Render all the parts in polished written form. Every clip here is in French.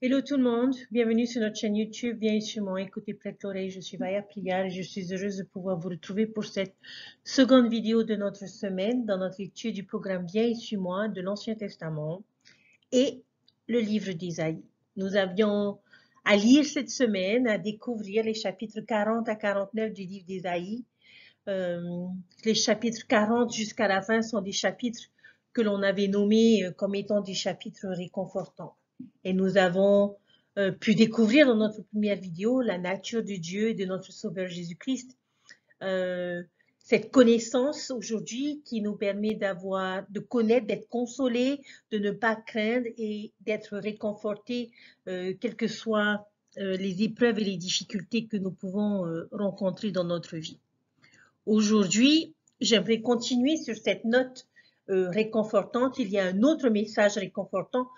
Hello tout le monde, bienvenue sur notre chaîne YouTube, bien sûrement écoutez prête l'oreille, je suis Vaya Prière et je suis heureuse de pouvoir vous retrouver pour cette seconde vidéo de notre semaine dans notre étude du programme Viens et suis-moi de l'Ancien Testament et le livre d'Isaïe. Nous avions à lire cette semaine, à découvrir les chapitres 40 à 49 du livre d'Isaïe. Les chapitres 40 jusqu'à la fin sont des chapitres que l'on avait nommés comme étant des chapitres réconfortants. Et nous avons pu découvrir dans notre première vidéo la nature de Dieu et de notre Sauveur Jésus-Christ. Cette connaissance aujourd'hui qui nous permet de connaître, d'être consolés, de ne pas craindre et d'être réconfortés, quelles que soient les épreuves et les difficultés que nous pouvons rencontrer dans notre vie. Aujourd'hui, j'aimerais continuer sur cette note réconfortante. Il y a un autre message réconfortant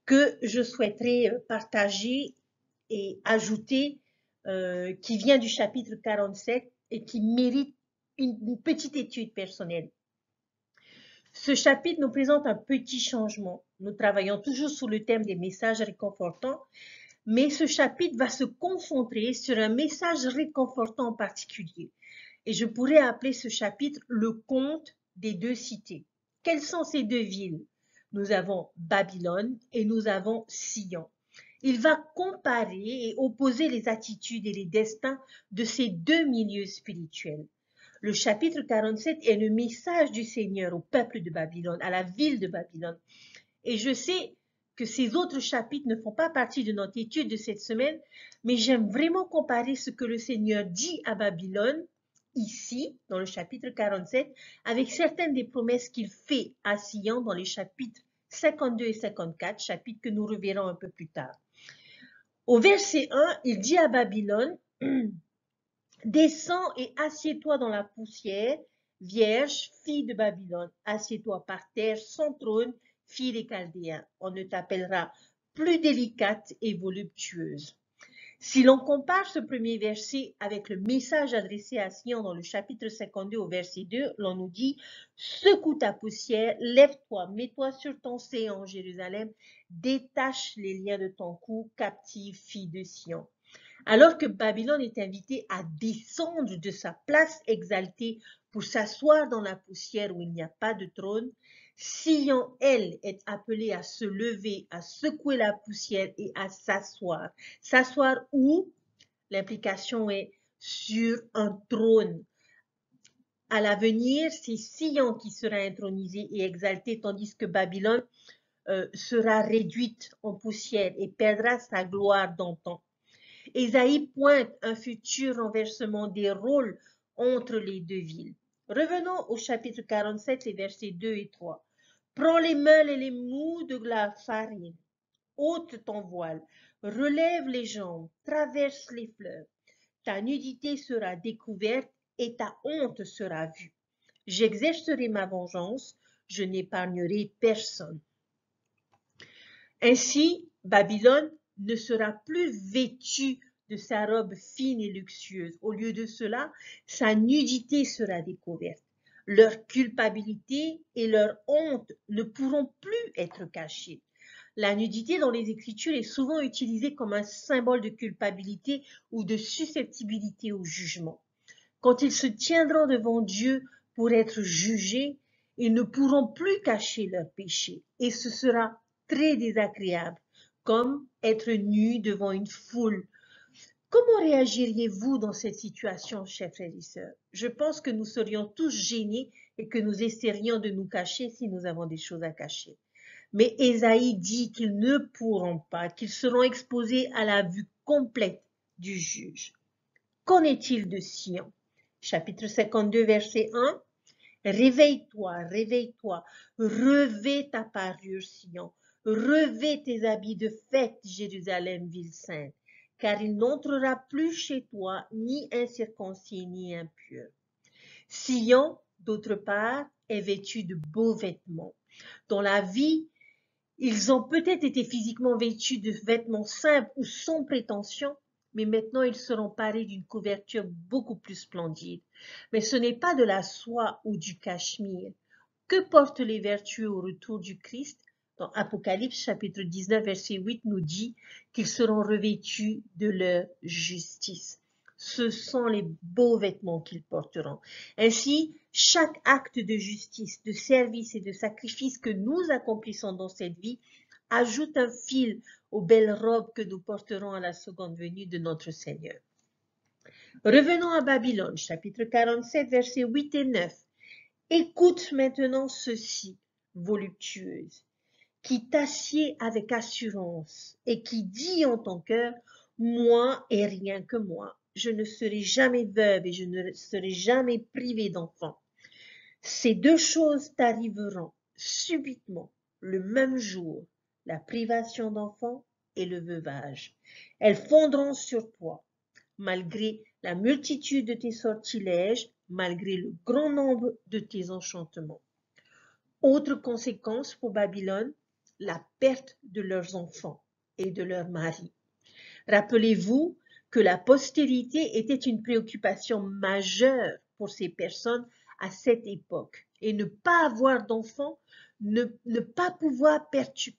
que je souhaiterais partager et ajouter, qui vient du chapitre 47 et qui mérite une petite étude personnelle. Ce chapitre nous présente un petit changement. Nous travaillons toujours sur le thème des messages réconfortants, mais ce chapitre va se concentrer sur un message réconfortant en particulier. Et je pourrais appeler ce chapitre le conte des deux cités. Quelles sont ces deux villes? Nous avons Babylone et nous avons Sion. Il va comparer et opposer les attitudes et les destins de ces deux milieux spirituels. Le chapitre 47 est le message du Seigneur au peuple de Babylone, à la ville de Babylone. Et je sais que ces autres chapitres ne font pas partie de notre étude de cette semaine, mais j'aime vraiment comparer ce que le Seigneur dit à Babylone, ici, dans le chapitre 47, avec certaines des promesses qu'il fait à Sion dans les chapitres 52 et 54, chapitres que nous reverrons un peu plus tard. Au verset 1, il dit à Babylone, descends et assieds-toi dans la poussière, vierge, fille de Babylone, assieds-toi par terre sans trône, fille des Chaldéens. On ne t'appellera plus délicate et voluptueuse. Si l'on compare ce premier verset avec le message adressé à Sion dans le chapitre 52 au verset 2, l'on nous dit « Secoue ta poussière, lève-toi, mets-toi sur ton séant, Jérusalem, détache les liens de ton cou, captive fille de Sion. » Alors que Babylone est invitée à descendre de sa place exaltée pour s'asseoir dans la poussière où il n'y a pas de trône, Sion, elle, est appelée à se lever, à secouer la poussière et à s'asseoir. S'asseoir où? L'implication est sur un trône. À l'avenir, c'est Sion qui sera intronisée et exaltée, tandis que Babylone sera réduite en poussière et perdra sa gloire d'antan. Ésaïe pointe un futur renversement des rôles entre les deux villes. Revenons au chapitre 47, les versets 2 et 3. Prends les meules et les mous de la farine, ôte ton voile, relève les jambes, traverse les fleuves. Ta nudité sera découverte et ta honte sera vue. J'exercerai ma vengeance, je n'épargnerai personne. Ainsi, Babylone ne sera plus vêtue de sa robe fine et luxueuse. Au lieu de cela, sa nudité sera découverte. Leur culpabilité et leur honte ne pourront plus être cachées. La nudité dans les Écritures est souvent utilisée comme un symbole de culpabilité ou de susceptibilité au jugement. Quand ils se tiendront devant Dieu pour être jugés, ils ne pourront plus cacher leurs péchés et ce sera très désagréable, comme être nu devant une foule. Comment réagiriez-vous dans cette situation, chers frères et sœurs? Je pense que nous serions tous gênés et que nous essaierions de nous cacher si nous avons des choses à cacher. Mais Ésaïe dit qu'ils ne pourront pas, qu'ils seront exposés à la vue complète du juge. Qu'en est-il de Sion? Chapitre 52, verset 1. Réveille-toi, réveille-toi, revêt ta parure, Sion, revêt tes habits de fête, Jérusalem, ville sainte, car il n'entrera plus chez toi ni incirconcis ni impur. Sion, d'autre part, est vêtu de beaux vêtements. Dans la vie, ils ont peut-être été physiquement vêtus de vêtements simples ou sans prétention, mais maintenant ils seront parés d'une couverture beaucoup plus splendide. Mais ce n'est pas de la soie ou du cachemire. Que portent les vertueux au retour du Christ? dans Apocalypse chapitre 19, verset 8 nous dit qu'ils seront revêtus de leur justice. Ce sont les beaux vêtements qu'ils porteront. Ainsi, chaque acte de justice, de service et de sacrifice que nous accomplissons dans cette vie ajoute un fil aux belles robes que nous porterons à la seconde venue de notre Seigneur. Revenons à Babylone, chapitre 47, versets 8 et 9. Écoute maintenant ceci, voluptueuse, qui t'assied avec assurance et qui dit en ton cœur, moi et rien que moi, je ne serai jamais veuve et je ne serai jamais privée d'enfants. Ces deux choses t'arriveront subitement, le même jour, la privation d'enfants et le veuvage. Elles fondront sur toi, malgré la multitude de tes sortilèges, malgré le grand nombre de tes enchantements. Autre conséquence pour Babylone, la perte de leurs enfants et de leurs maris. Rappelez-vous que la postérité était une préoccupation majeure pour ces personnes à cette époque. Et ne pas avoir d'enfants, ne pas pouvoir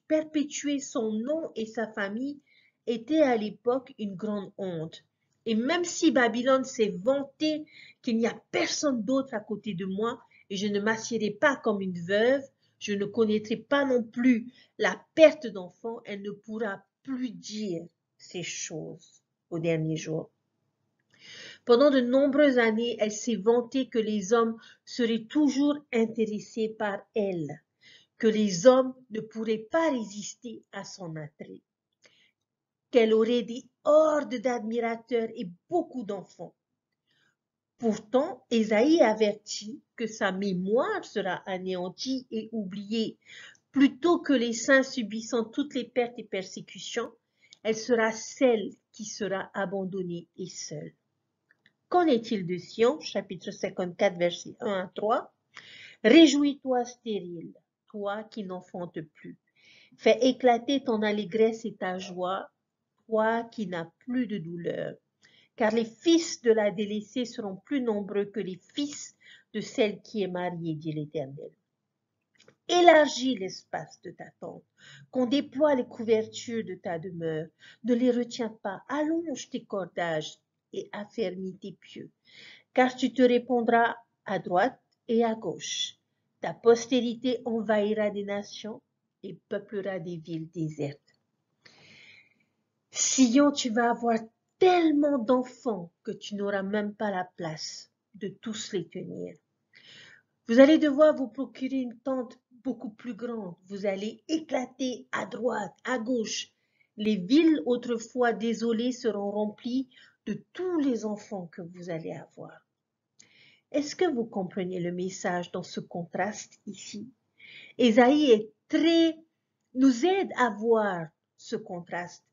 perpétuer son nom et sa famille était à l'époque une grande honte. Et même si Babylone s'est vantée qu'il n'y a personne d'autre à côté de moi et je ne m'assierai pas comme une veuve, je ne connaîtrai pas non plus la perte d'enfants, elle ne pourra plus dire ces choses au dernier jour. Pendant de nombreuses années, elle s'est vantée que les hommes seraient toujours intéressés par elle, que les hommes ne pourraient pas résister à son attrait, qu'elle aurait des hordes d'admirateurs et beaucoup d'enfants. Pourtant, Ésaïe avertit que sa mémoire sera anéantie et oubliée. Plutôt que les saints subissant toutes les pertes et persécutions, elle sera celle qui sera abandonnée et seule. Qu'en est-il de Sion, chapitre 54, versets 1 à 3? Réjouis-toi, stérile, toi qui n'enfantes plus. Fais éclater ton allégresse et ta joie, toi qui n'as plus de douleur. Car les fils de la délaissée seront plus nombreux que les fils de celle qui est mariée, dit l'Éternel. Élargis l'espace de ta tente, qu'on déploie les couvertures de ta demeure. Ne les retiens pas, allonge tes cordages et affermis tes pieux, car tu te répandras à droite et à gauche. Ta postérité envahira des nations et peuplera des villes désertes. Sion, tu vas avoir tellement d'enfants que tu n'auras même pas la place de tous les tenir. Vous allez devoir vous procurer une tente beaucoup plus grande. Vous allez éclater à droite, à gauche. Les villes autrefois désolées seront remplies de tous les enfants que vous allez avoir. Est-ce que vous comprenez le message dans ce contraste ici? Ésaïe nous aide à voir ce contraste.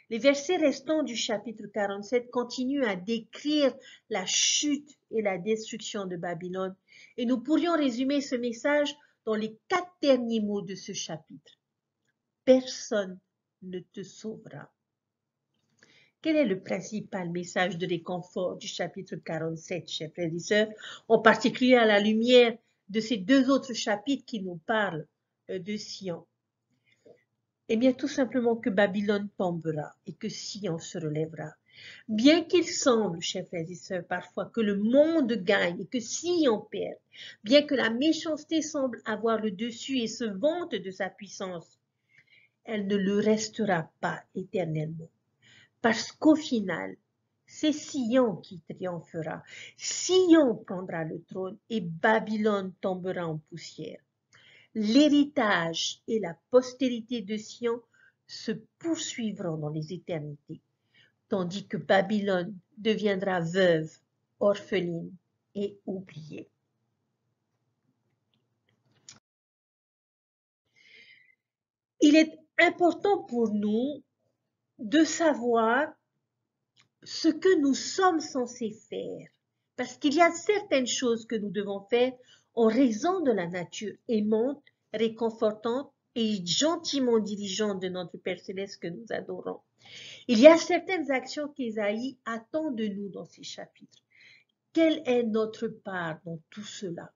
Les versets restants du chapitre 47 continuent à décrire la chute et la destruction de Babylone. Et nous pourrions résumer ce message dans les 4 derniers mots de ce chapitre. Personne ne te sauvera. Quel est le principal message de réconfort du chapitre 47, chers frères et sœurs, en particulier à la lumière de ces 2 autres chapitres qui nous parlent de Sion? Eh bien, tout simplement que Babylone tombera et que Sion se relèvera. Bien qu'il semble, chers frères et sœurs, parfois que le monde gagne et que Sion perd, bien que la méchanceté semble avoir le dessus et se vante de sa puissance, elle ne le restera pas éternellement. Parce qu'au final, c'est Sion qui triomphera. Sion prendra le trône et Babylone tombera en poussière. L'héritage et la postérité de Sion se poursuivront dans les éternités, tandis que Babylone deviendra veuve, orpheline et oubliée. Il est important pour nous de savoir ce que nous sommes censés faire, parce qu'il y a certaines choses que nous devons faire en raison de la nature aimante, réconfortante et gentiment dirigeante de notre Père Céleste que nous adorons. Il y a certaines actions qu'Ésaïe attend de nous dans ces chapitres. Quelle est notre part dans tout cela?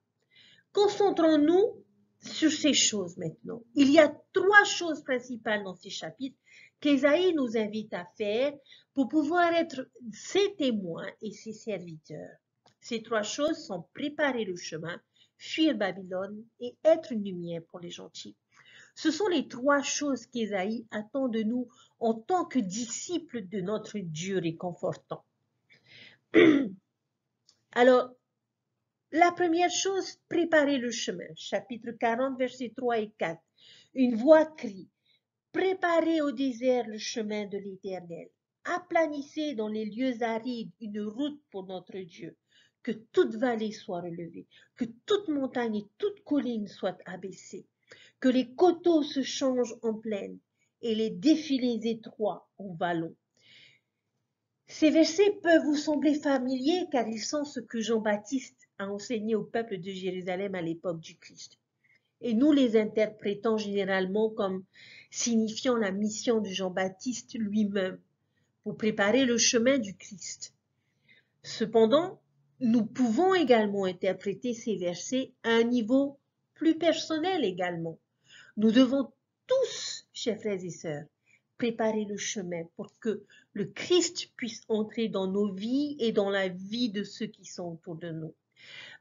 Concentrons-nous sur ces choses maintenant. Il y a 3 choses principales dans ces chapitres qu'Ésaïe nous invite à faire pour pouvoir être ses témoins et ses serviteurs. Ces 3 choses sont préparer le chemin, fuir Babylone et être une lumière pour les gentils. Ce sont les 3 choses qu'Ésaïe attend de nous en tant que disciples de notre Dieu réconfortant. Alors, la première chose, préparer le chemin. Chapitre 40, versets 3 et 4. Une voix crie, préparez au désert le chemin de l'Éternel. Aplanissez dans les lieux arides une route pour notre Dieu. Que toute vallée soit relevée, que toute montagne et toute colline soient abaissées, que les coteaux se changent en plaine et les défilés étroits en vallons. Ces versets peuvent vous sembler familiers car ils sont ce que Jean-Baptiste a enseigné au peuple de Jérusalem à l'époque du Christ. Et nous les interprétons généralement comme signifiant la mission de Jean-Baptiste lui-même pour préparer le chemin du Christ. Cependant, nous pouvons également interpréter ces versets à un niveau plus personnel également. Nous devons tous, chers frères et sœurs, préparer le chemin pour que le Christ puisse entrer dans nos vies et dans la vie de ceux qui sont autour de nous.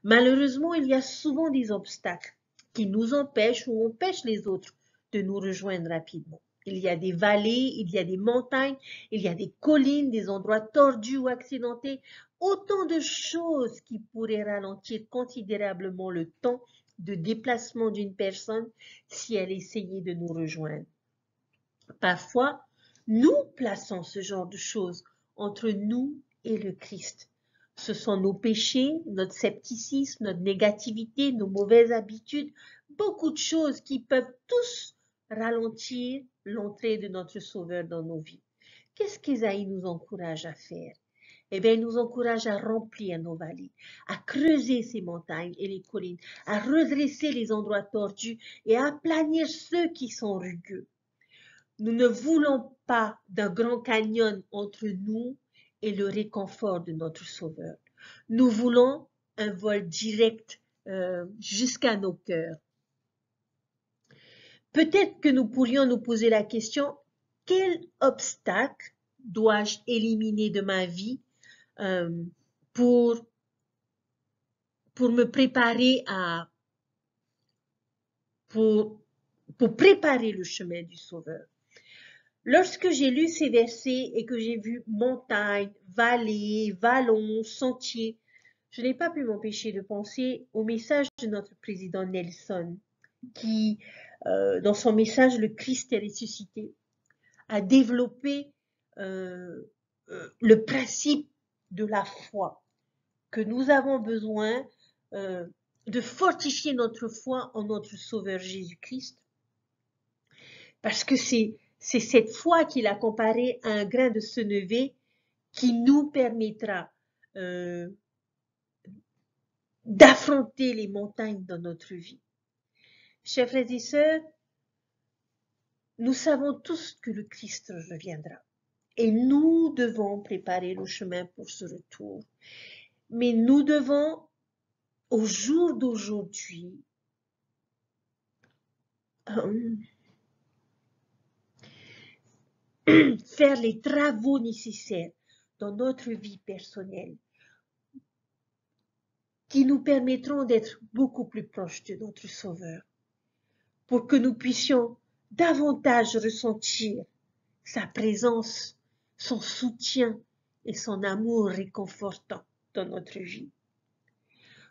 Malheureusement, il y a souvent des obstacles qui nous empêchent ou empêchent les autres de nous rejoindre rapidement. Il y a des vallées, il y a des montagnes, il y a des collines, des endroits tordus ou accidentés, autant de choses qui pourraient ralentir considérablement le temps de déplacement d'une personne si elle essayait de nous rejoindre. Parfois, nous plaçons ce genre de choses entre nous et le Christ. Ce sont nos péchés, notre scepticisme, notre négativité, nos mauvaises habitudes, beaucoup de choses qui peuvent tous ralentir l'entrée de notre Sauveur dans nos vies. Qu'est-ce qu'Ésaïe nous encourage à faire? Eh bien, il nous encourage à remplir nos vallées, à creuser ces montagnes et les collines, à redresser les endroits tordus et à aplanir ceux qui sont rugueux. Nous ne voulons pas d'un grand canyon entre nous et le réconfort de notre Sauveur. Nous voulons un vol direct jusqu'à nos cœurs. Peut-être que nous pourrions nous poser la question, quel obstacle dois-je éliminer de ma vie pour me préparer pour préparer le chemin du Sauveur? Lorsque j'ai lu ces versets et que j'ai vu montagnes, vallées, vallons, sentiers, je n'ai pas pu m'empêcher de penser au message de notre président Nelson, qui, dans son message « Le Christ est ressuscité », a développé le principe de la foi, que nous avons besoin de fortifier notre foi en notre Sauveur Jésus-Christ, parce que c'est cette foi qu'il a comparée à un grain de senevé qui nous permettra d'affronter les montagnes dans notre vie. Chers frères et sœurs, nous savons tous que le Christ reviendra et nous devons préparer le chemin pour ce retour. Mais nous devons, au jour d'aujourd'hui, faire les travaux nécessaires dans notre vie personnelle qui nous permettront d'être beaucoup plus proches de notre Sauveur, pour que nous puissions davantage ressentir sa présence, son soutien et son amour réconfortant dans notre vie.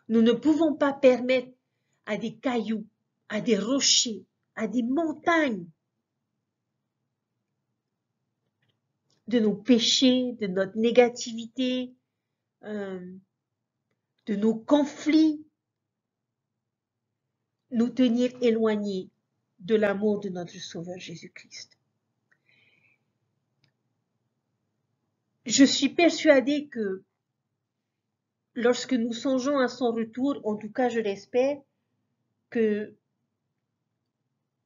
Nous ne pouvons pas permettre à des cailloux, à des rochers, à des montagnes de nos péchés, de notre négativité, de nos conflits, nous tenir éloignés de l'amour de notre Sauveur Jésus-Christ. Je suis persuadée que lorsque nous songeons à son retour, en tout cas je l'espère, que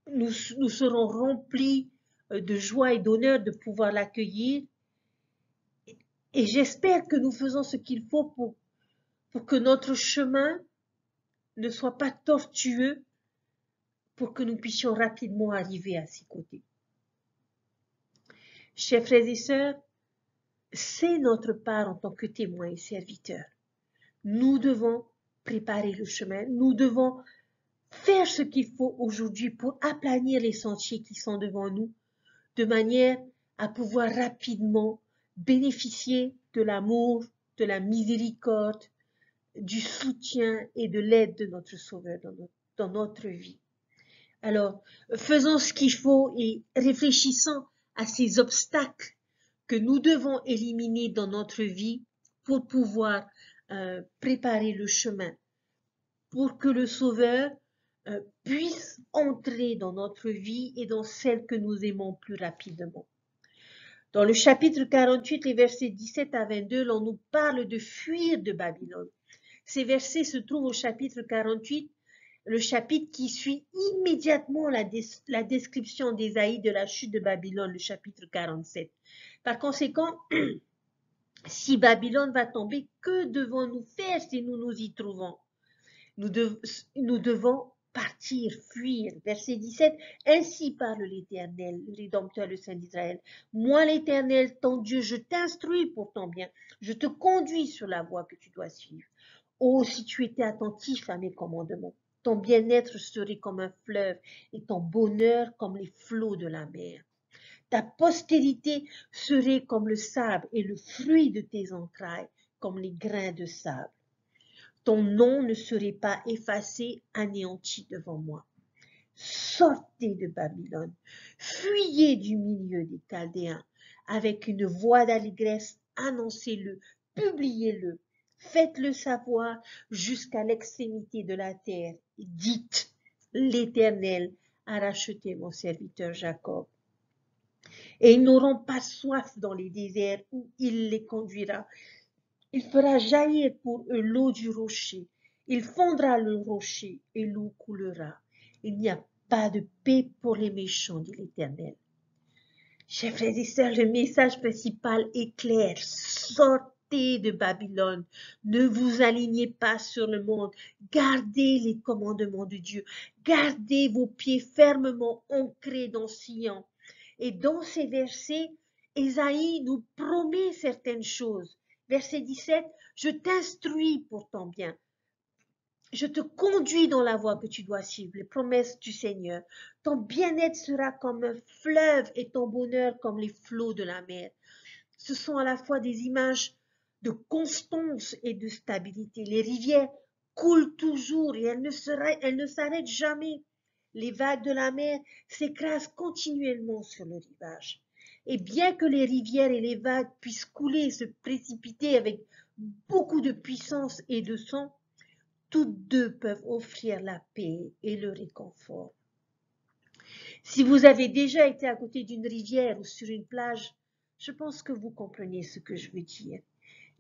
nous serons remplis de joie et d'honneur de pouvoir l'accueillir. Et j'espère que nous faisons ce qu'il faut pour que notre chemin ne soit pas tortueux, pour que nous puissions rapidement arriver à ses côtés. Chers frères et sœurs, c'est notre part en tant que témoins et serviteurs. Nous devons préparer le chemin, nous devons faire ce qu'il faut aujourd'hui pour aplanir les sentiers qui sont devant nous, de manière à pouvoir rapidement bénéficier de l'amour, de la miséricorde, du soutien et de l'aide de notre Sauveur dans notre vie. Alors, faisons ce qu'il faut et réfléchissons à ces obstacles que nous devons éliminer dans notre vie pour pouvoir préparer le chemin, pour que le Sauveur puisse entrer dans notre vie et dans celle que nous aimons plus rapidement. Dans le chapitre 48, les versets 17 à 22, l'on nous parle de fuir de Babylone. Ces versets se trouvent au chapitre 48, le chapitre qui suit immédiatement la description d'Ésaïe de la chute de Babylone, le chapitre 47. Par conséquent, si Babylone va tomber, que devons-nous faire si nous nous y trouvons? Nous devons partir, fuir. Verset 17, ainsi parle l'Éternel, le Rédempteur, le Saint d'Israël. Moi, l'Éternel, ton Dieu, je t'instruis pour ton bien. Je te conduis sur la voie que tu dois suivre. Oh, si tu étais attentif à mes commandements, ton bien-être serait comme un fleuve et ton bonheur comme les flots de la mer. Ta postérité serait comme le sable et le fruit de tes entrailles comme les grains de sable. Ton nom ne serait pas effacé, anéanti devant moi. Sortez de Babylone, fuyez du milieu des Chaldéens, avec une voix d'allégresse, annoncez-le, publiez-le, faites-le savoir jusqu'à l'extrémité de la terre. Dites, l'Éternel a racheté mon serviteur Jacob. Et ils n'auront pas soif dans les déserts où il les conduira. Il fera jaillir pour eux l'eau du rocher. Il fondra le rocher et l'eau coulera. Il n'y a pas de paix pour les méchants, dit l'Éternel. Chers frères et sœurs, le message principal est clair. Sortez de Babylone. Ne vous alignez pas sur le monde. Gardez les commandements de Dieu. Gardez vos pieds fermement ancrés dans Sion. Et dans ces versets, Ésaïe nous promet certaines choses. Verset 17, je t'instruis pour ton bien. Je te conduis dans la voie que tu dois suivre, les promesses du Seigneur. Ton bien-être sera comme un fleuve et ton bonheur comme les flots de la mer. Ce sont à la fois des images de constance et de stabilité. Les rivières coulent toujours et elles ne s'arrêtent jamais. Les vagues de la mer s'écrasent continuellement sur le rivage. Et bien que les rivières et les vagues puissent couler et se précipiter avec beaucoup de puissance et de sang, toutes deux peuvent offrir la paix et le réconfort. Si vous avez déjà été à côté d'une rivière ou sur une plage, je pense que vous comprenez ce que je veux dire.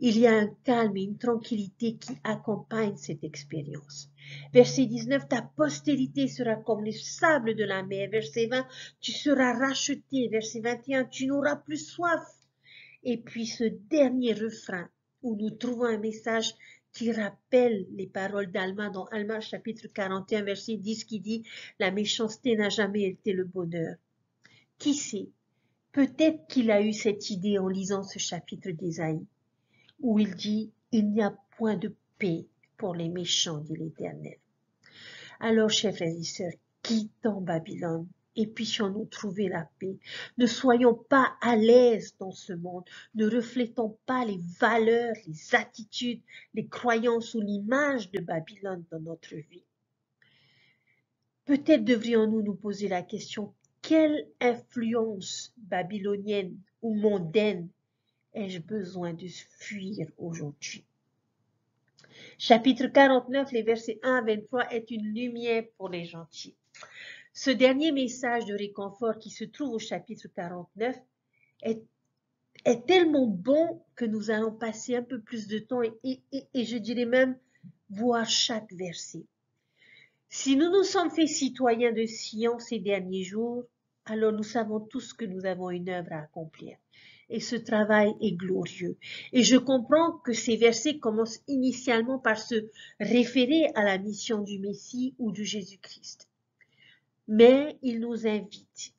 Il y a un calme et une tranquillité qui accompagnent cette expérience. Verset 19, ta postérité sera comme les sables de la mer. Verset 20, tu seras racheté. Verset 21, tu n'auras plus soif. Et puis ce dernier refrain où nous trouvons un message qui rappelle les paroles d'Alma dans Alma chapitre 41 verset 10 qui dit « La méchanceté n'a jamais été le bonheur ». Qui sait, peut-être qu'il a eu cette idée en lisant ce chapitre d'Ésaïe où il dit « Il n'y a point de paix pour les méchants, dit l'Éternel ». Alors, chers frères et sœurs, quittons Babylone et puissions-nous trouver la paix. Ne soyons pas à l'aise dans ce monde. Ne reflétons pas les valeurs, les attitudes, les croyances ou l'image de Babylone dans notre vie. Peut-être devrions-nous nous poser la question, quelle influence babylonienne ou mondaine ai-je besoin de fuir aujourd'hui? Chapitre 49, les versets 1 à 23 est une lumière pour les gentils. Ce dernier message de réconfort qui se trouve au chapitre 49 est tellement bon que nous allons passer un peu plus de temps et je dirais même voir chaque verset. Si nous nous sommes fait citoyens de Sion ces derniers jours, alors nous savons tous que nous avons une œuvre à accomplir. Et ce travail est glorieux. Et je comprends que ces versets commencent initialement par se référer à la mission du Messie ou de Jésus-Christ. Mais il nous invite,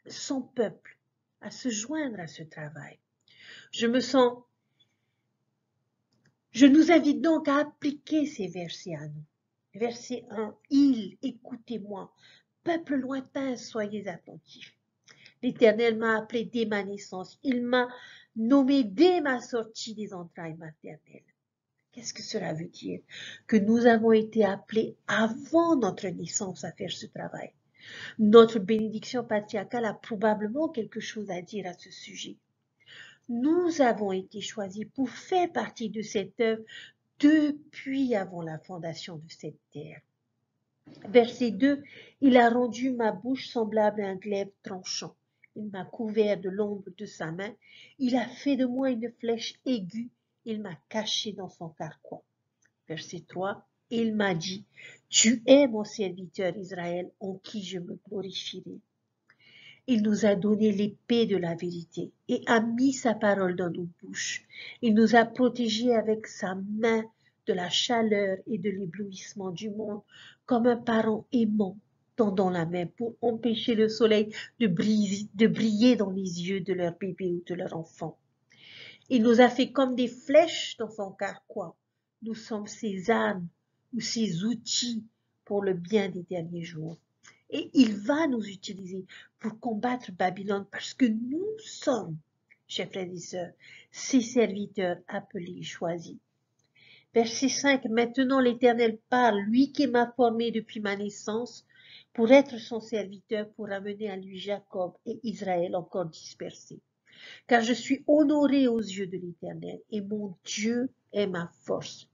son peuple, à se joindre à ce travail. Je nous invite donc à appliquer ces versets à nous. Verset 1, écoutez-moi, peuple lointain, soyez attentifs. L'Éternel m'a appelé dès ma naissance, il m'a nommé dès ma sortie des entrailles maternelles. Qu'est-ce que cela veut dire? Que nous avons été appelés avant notre naissance à faire ce travail. Notre bénédiction patriarcale a probablement quelque chose à dire à ce sujet. Nous avons été choisis pour faire partie de cette œuvre depuis avant la fondation de cette terre. Verset 2, il a rendu ma bouche semblable à un glaive tranchant. Il m'a couvert de l'ombre de sa main. Il a fait de moi une flèche aiguë. Il m'a caché dans son carquois. Verset 3, il m'a dit, tu es mon serviteur Israël en qui je me glorifierai. Il nous a donné l'épée de la vérité et a mis sa parole dans nos bouches. Il nous a protégés avec sa main de la chaleur et de l'éblouissement du monde, comme un parent aimant tendant la main pour empêcher le soleil de briller dans les yeux de leur bébé ou de leur enfant. Il nous a fait comme des flèches dans son carquois. Nous sommes ses armes ou ses outils pour le bien des derniers jours. Et il va nous utiliser pour combattre Babylone parce que nous sommes, chers frères et sœurs, ses serviteurs appelés et choisis. Verset 5, maintenant l'Éternel parle, lui qui m'a formé depuis ma naissance, pour être son serviteur, pour amener à lui Jacob et Israël encore dispersés. Car je suis honoré aux yeux de l'Éternel et mon Dieu est ma force.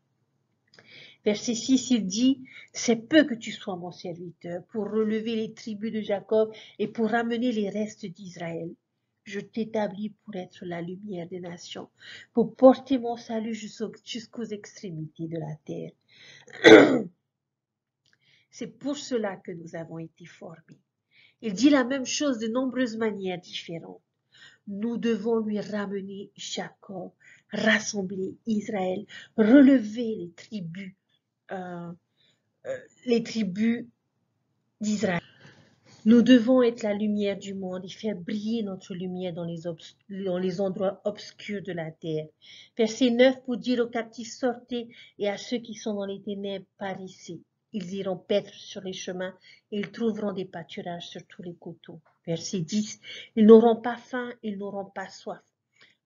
Verset 6, il dit, c'est peu que tu sois mon serviteur pour relever les tribus de Jacob et pour ramener les restes d'Israël. Je t'établis pour être la lumière des nations, pour porter mon salut jusqu'aux extrémités de la terre. C'est pour cela que nous avons été formés. Il dit la même chose de nombreuses manières différentes. Nous devons lui ramener Jacob, rassembler Israël, relever les tribus d'Israël. Nous devons être la lumière du monde et faire briller notre lumière dans les endroits obscurs de la terre. Verset 9 pour dire aux captifs sortez et à ceux qui sont dans les ténèbres parissez. Ils iront paître sur les chemins et ils trouveront des pâturages sur tous les coteaux. Verset 10, ils n'auront pas faim, ils n'auront pas soif.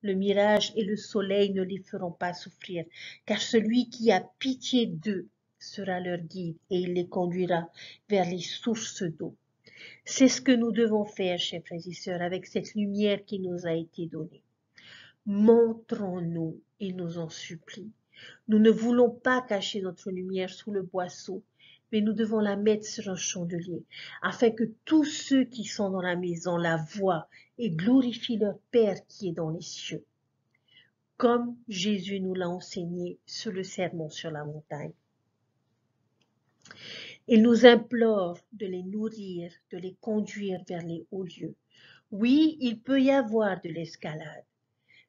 Le mirage et le soleil ne les feront pas souffrir, car celui qui a pitié d'eux sera leur guide et il les conduira vers les sources d'eau. C'est ce que nous devons faire, chers frères et sœurs, avec cette lumière qui nous a été donnée. Montrons-nous, il nous en supplie. Nous ne voulons pas cacher notre lumière sous le boisseau, mais nous devons la mettre sur un chandelier, afin que tous ceux qui sont dans la maison la voient et glorifient leur Père qui est dans les cieux, comme Jésus nous l'a enseigné sur le sermon sur la montagne. Il nous implore de les nourrir, de les conduire vers les hauts lieux. Oui, il peut y avoir de l'escalade,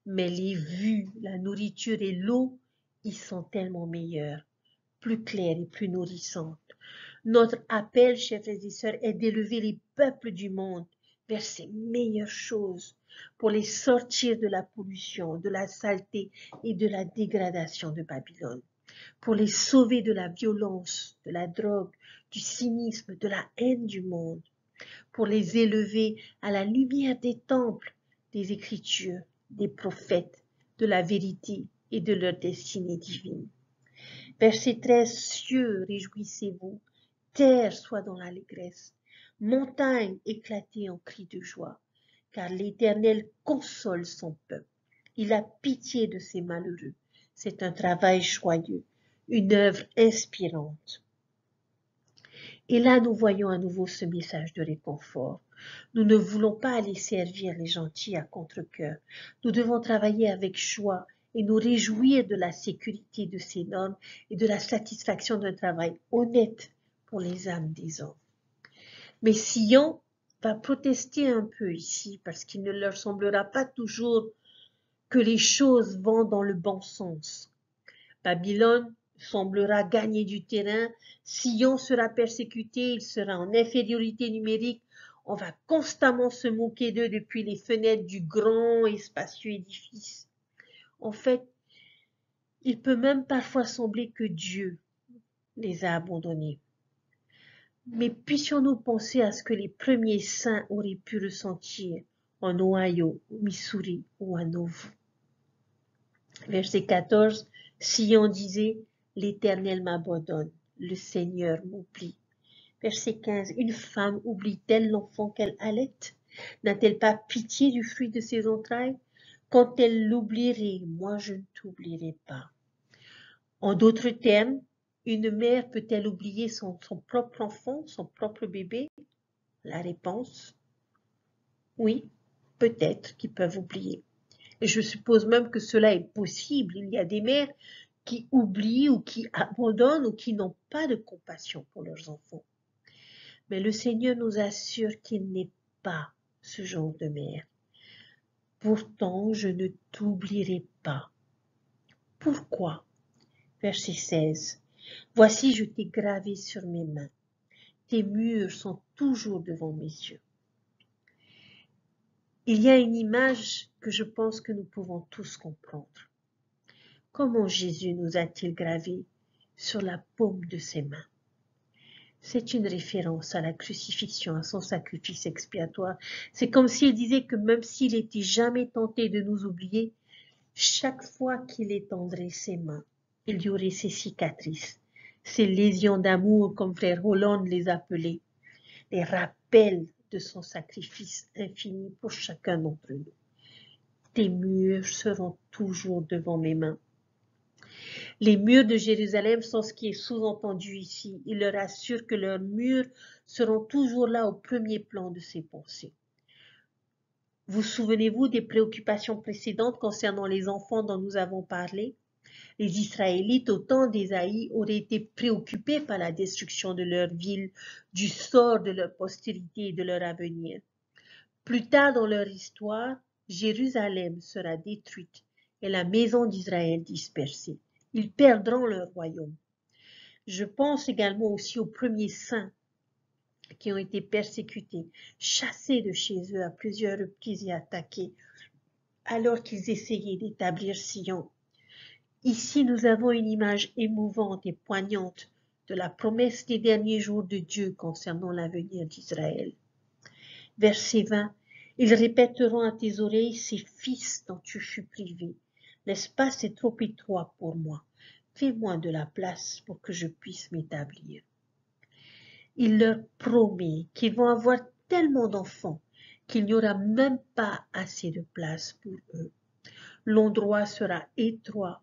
mais les vues, la nourriture et l'eau y sont tellement meilleures, plus claires et plus nourrissantes. Notre appel, chers frères et sœurs, est d'élever les peuples du monde vers ces meilleures choses pour les sortir de la pollution, de la saleté et de la dégradation de Babylone, pour les sauver de la violence, de la drogue, du cynisme, de la haine du monde, pour les élever à la lumière des temples, des Écritures, des prophètes, de la vérité et de leur destinée divine. Verset 13, cieux, réjouissez-vous, terre soit dans l'allégresse, montagne éclatez en cris de joie, car l'Éternel console son peuple. Il a pitié de ses malheureux. C'est un travail joyeux, une œuvre inspirante. Et là, nous voyons à nouveau ce message de réconfort. Nous ne voulons pas aller servir les gentils à contre-cœur. Nous devons travailler avec joie et nous réjouir de la sécurité de ces normes et de la satisfaction d'un travail honnête pour les âmes des hommes. Mais Sion va protester un peu ici parce qu'il ne leur semblera pas toujours que les choses vont dans le bon sens. Babylone semblera gagner du terrain, Sion sera persécuté, il sera en infériorité numérique, on va constamment se moquer d'eux depuis les fenêtres du grand et spacieux édifice. En fait, il peut même parfois sembler que Dieu les a abandonnés. Mais puissions-nous penser à ce que les premiers saints auraient pu ressentir en Ohio, au Missouri ou à Nauvoo. Verset 14, Sion disait, l'Éternel m'abandonne, le Seigneur m'oublie. Verset 15, une femme oublie-t-elle l'enfant qu'elle allaite? N'a-t-elle pas pitié du fruit de ses entrailles? Quand elle l'oublierait, moi je ne t'oublierai pas. En d'autres termes, une mère peut-elle oublier son propre enfant, son propre bébé? La réponse, oui, peut-être qu'ils peuvent oublier. Et je suppose même que cela est possible. Il y a des mères qui oublient ou qui abandonnent ou qui n'ont pas de compassion pour leurs enfants. Mais le Seigneur nous assure qu'il n'est pas ce genre de mère. Pourtant, je ne t'oublierai pas. Pourquoi? Verset 16. Voici, je t'ai gravé sur mes mains. Tes murs sont toujours devant mes yeux. Il y a une image que je pense que nous pouvons tous comprendre. Comment Jésus nous a-t-il gravés sur la paume de ses mains? C'est une référence à la crucifixion, à son sacrifice expiatoire. C'est comme s'il disait que même s'il n'était jamais tenté de nous oublier, chaque fois qu'il étendrait ses mains, il y aurait ces cicatrices, ces lésions d'amour, comme frère Hollande les appelait, les rappels de son sacrifice infini pour chacun d'entre nous. Tes murs seront toujours devant mes mains. Les murs de Jérusalem sont ce qui est sous-entendu ici. Il leur assure que leurs murs seront toujours là au premier plan de ses pensées. Vous souvenez-vous des préoccupations précédentes concernant les enfants dont nous avons parlé? Les Israélites, au temps d'Ésaïe, auraient été préoccupés par la destruction de leur ville, du sort de leur postérité et de leur avenir. Plus tard dans leur histoire, Jérusalem sera détruite et la maison d'Israël dispersée. Ils perdront leur royaume. Je pense également aussi aux premiers saints qui ont été persécutés, chassés de chez eux à plusieurs reprises et attaqués, alors qu'ils essayaient d'établir Sion. Ici, nous avons une image émouvante et poignante de la promesse des derniers jours de Dieu concernant l'avenir d'Israël. Verset 20. Ils répéteront à tes oreilles ces fils dont tu fus privé. L'espace est trop étroit pour moi. Fais-moi de la place pour que je puisse m'établir. Il leur promet qu'ils vont avoir tellement d'enfants qu'il n'y aura même pas assez de place pour eux. L'endroit sera étroit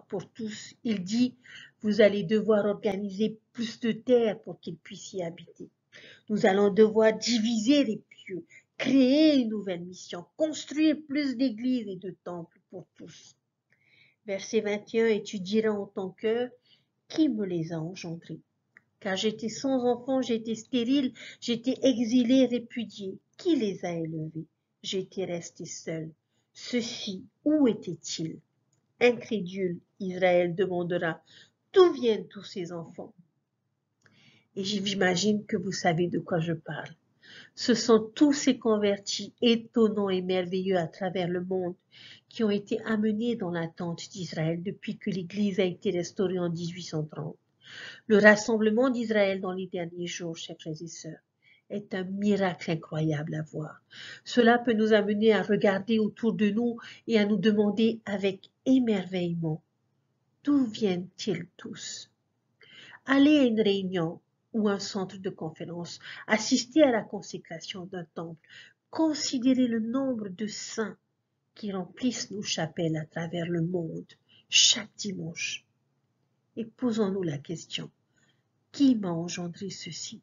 pour tous. Il dit, vous allez devoir organiser plus de terre pour qu'ils puissent y habiter. Nous allons devoir diviser les pieux, créer une nouvelle mission, construire plus d'églises et de temples pour tous. Verset 21, et tu diras en ton cœur, qui me les a engendrés? Car j'étais sans enfant, j'étais stérile, j'étais exilé, répudié. Qui les a élevés? J'étais resté seul. Ceux-ci, où étaient-ils? Incrédule, Israël demandera, d'où viennent tous ces enfants? Et j'imagine que vous savez de quoi je parle. Ce sont tous ces convertis étonnants et merveilleux à travers le monde qui ont été amenés dans l'attente d'Israël depuis que l'Église a été restaurée en 1830. Le rassemblement d'Israël dans les derniers jours, chers frères et sœurs, est un miracle incroyable à voir. Cela peut nous amener à regarder autour de nous et à nous demander avec émerveillement, d'où viennent-ils tous? Aller à une réunion ou un centre de conférence, assister à la consécration d'un temple, considérer le nombre de saints qui remplissent nos chapelles à travers le monde chaque dimanche. Et posons-nous la question, qui m'a engendré ceci?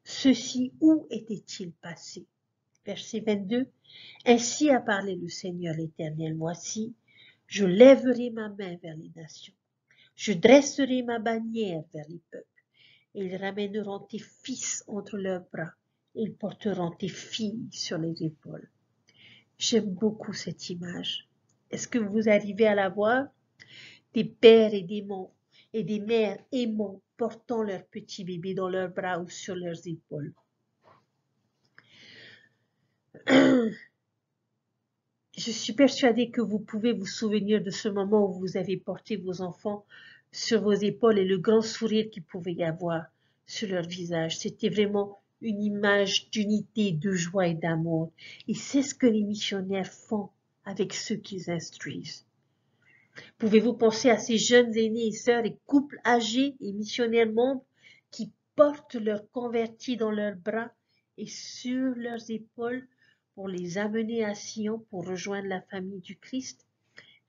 Ceci, où était-il passé? Verset 22. Ainsi a parlé le Seigneur l'Éternel. Voici, je lèverai ma main vers les nations. Je dresserai ma bannière vers les peuples. Et ils ramèneront tes fils entre leurs bras. Ils porteront tes filles sur les épaules. J'aime beaucoup cette image. Est-ce que vous arrivez à la voir? Des pères et des et des mères aimants portant leurs petits bébés dans leurs bras ou sur leurs épaules. Je suis persuadée que vous pouvez vous souvenir de ce moment où vous avez porté vos enfants sur vos épaules et le grand sourire qu'il pouvait y avoir sur leur visage. C'était vraiment une image d'unité, de joie et d'amour. Et c'est ce que les missionnaires font avec ceux qu'ils instruisent. Pouvez-vous penser à ces jeunes aînés et sœurs et couples âgés et missionnaires membres qui portent leurs convertis dans leurs bras et sur leurs épaules pour les amener à Sion pour rejoindre la famille du Christ?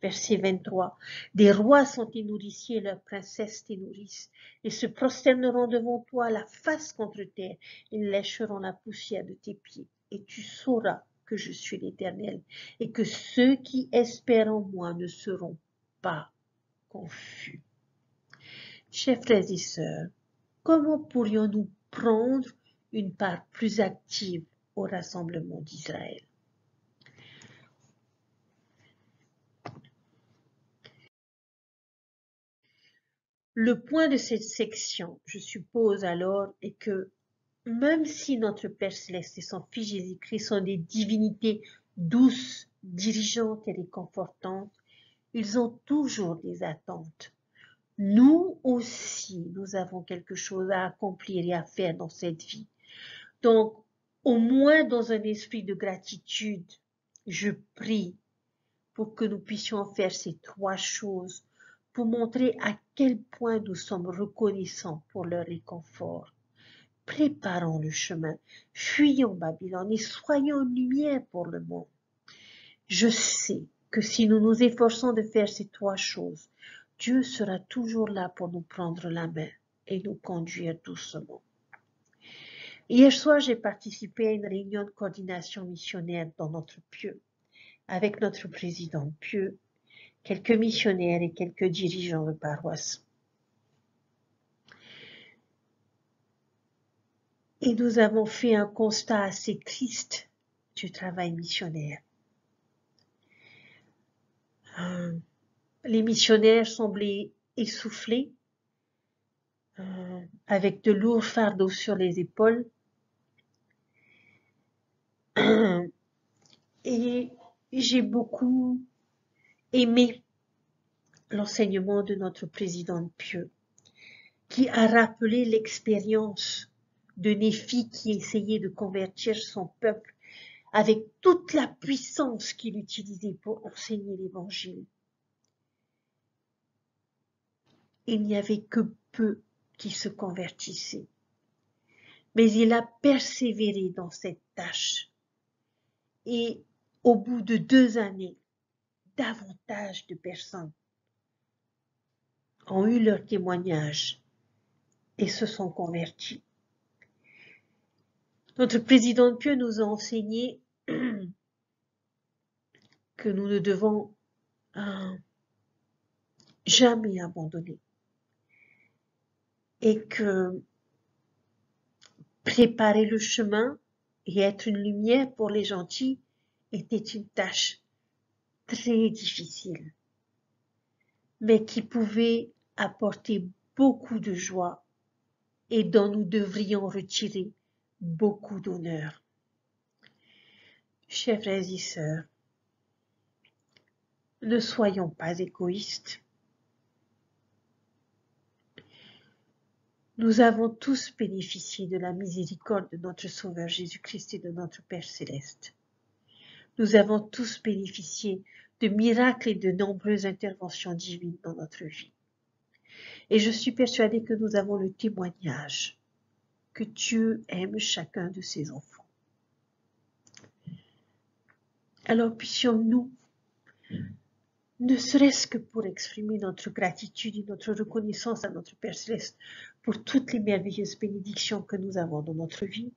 Verset 23. Des rois sont tes nourriciers, leurs princesses tes nourrices. Ils se prosterneront devant toi, la face contre terre. Ils lécheront la poussière de tes pieds. Et tu sauras que je suis l'Éternel et que ceux qui espèrent en moi ne seront pas confus. Chers frères et sœurs, comment pourrions-nous prendre une part plus active au rassemblement d'Israël? Le point de cette section, je suppose alors, est que même si notre Père Céleste et son Fils Jésus-Christ sont des divinités douces, dirigeantes et réconfortantes, ils ont toujours des attentes. Nous aussi, nous avons quelque chose à accomplir et à faire dans cette vie. Donc, au moins dans un esprit de gratitude, je prie pour que nous puissions faire ces trois choses pour montrer à quel point nous sommes reconnaissants pour leur réconfort. Préparons le chemin, fuyons Babylone et soyons une lumière pour le monde. Je sais que si nous nous efforçons de faire ces trois choses, Dieu sera toujours là pour nous prendre la main et nous conduire doucement. Hier soir, j'ai participé à une réunion de coordination missionnaire dans notre Pieux, avec notre président Pieux, quelques missionnaires et quelques dirigeants de paroisse. Et nous avons fait un constat assez triste du travail missionnaire. Les missionnaires semblaient essoufflés, avec de lourds fardeaux sur les épaules. Et j'ai beaucoup aimé l'enseignement de notre président Pieux, qui a rappelé l'expérience de Néphi qui essayait de convertir son peuple avec toute la puissance qu'il utilisait pour enseigner l'évangile. Il n'y avait que peu qui se convertissaient. Mais il a persévéré dans cette tâche. Et au bout de 2 années, davantage de personnes ont eu leur témoignage et se sont convertis. Notre président Pieux nous a enseigné que nous ne devons jamais abandonner et que préparer le chemin et être une lumière pour les gentils était une tâche très difficile, mais qui pouvait apporter beaucoup de joie et dont nous devrions retirer beaucoup d'honneur. Chers frères et sœurs, ne soyons pas égoïstes. Nous avons tous bénéficié de la miséricorde de notre Sauveur Jésus-Christ et de notre Père Céleste. Nous avons tous bénéficié de miracles et de nombreuses interventions divines dans notre vie. Et je suis persuadée que nous avons le témoignage que Dieu aime chacun de ses enfants. Alors puissions-nous, ne serait-ce que pour exprimer notre gratitude et notre reconnaissance à notre Père Céleste pour toutes les merveilleuses bénédictions que nous avons dans notre vie,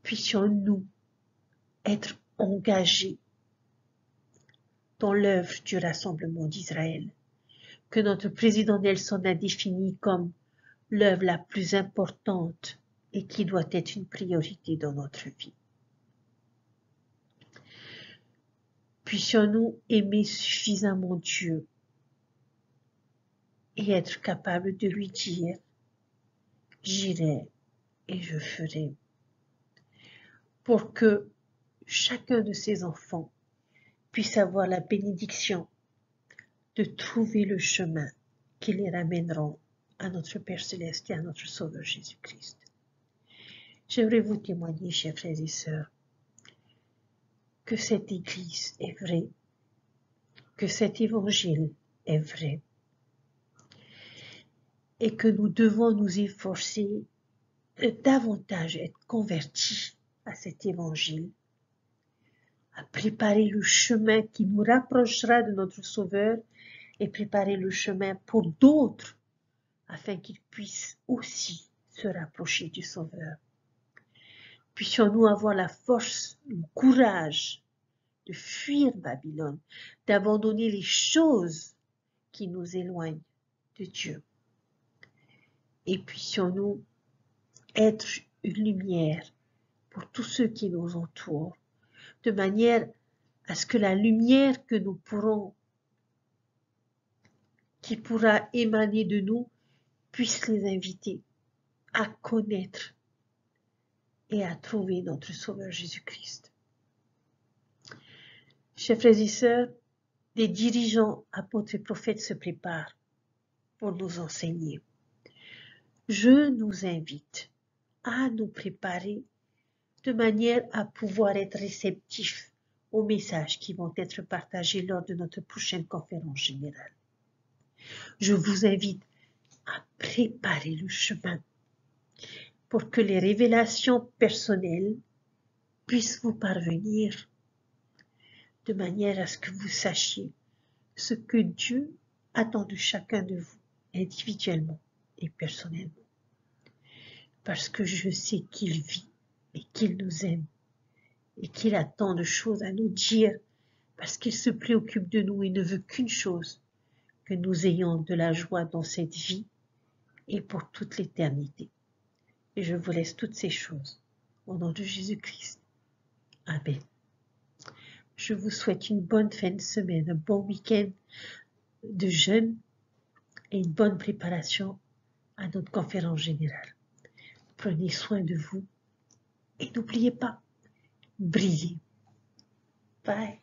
puissions-nous être engagés dans l'œuvre du rassemblement d'Israël, que notre président Nelson a défini comme l'œuvre la plus importante et qui doit être une priorité dans notre vie. Puissions-nous aimer suffisamment Dieu et être capable de lui dire, j'irai et je ferai, pour que chacun de ses enfants puisse avoir la bénédiction de trouver le chemin qui les ramèneront à notre Père Céleste et à notre Sauveur Jésus-Christ. J'aimerais vous témoigner, chers frères et sœurs, que cette Église est vraie, que cet Évangile est vrai, et que nous devons nous efforcer de davantage être convertis à cet Évangile, à préparer le chemin qui nous rapprochera de notre Sauveur et préparer le chemin pour d'autres, afin qu'ils puissent aussi se rapprocher du Sauveur. Puissions-nous avoir la force, le courage de fuir Babylone, d'abandonner les choses qui nous éloignent de Dieu. Et puissions-nous être une lumière pour tous ceux qui nous entourent, de manière à ce que la lumière que nous pourrons, qui pourra émaner de nous, puisse les inviter à connaître et à trouver notre Sauveur Jésus-Christ. Chers frères et sœurs, des dirigeants, apôtres et prophètes se préparent pour nous enseigner. Je nous invite à nous préparer de manière à pouvoir être réceptifs aux messages qui vont être partagés lors de notre prochaine conférence générale. Je vous invite à préparer le chemin pour que les révélations personnelles puissent vous parvenir de manière à ce que vous sachiez ce que Dieu attend de chacun de vous individuellement et personnellement. Parce que je sais qu'il vit et qu'il nous aime et qu'il a tant de choses à nous dire parce qu'il se préoccupe de nous et ne veut qu'une chose, que nous ayons de la joie dans cette vie et pour toute l'éternité. Et je vous laisse toutes ces choses au nom de Jésus-Christ. Amen. Je vous souhaite une bonne fin de semaine, un bon week-end de jeûne et une bonne préparation à notre conférence générale. Prenez soin de vous et n'oubliez pas, brillez. Bye.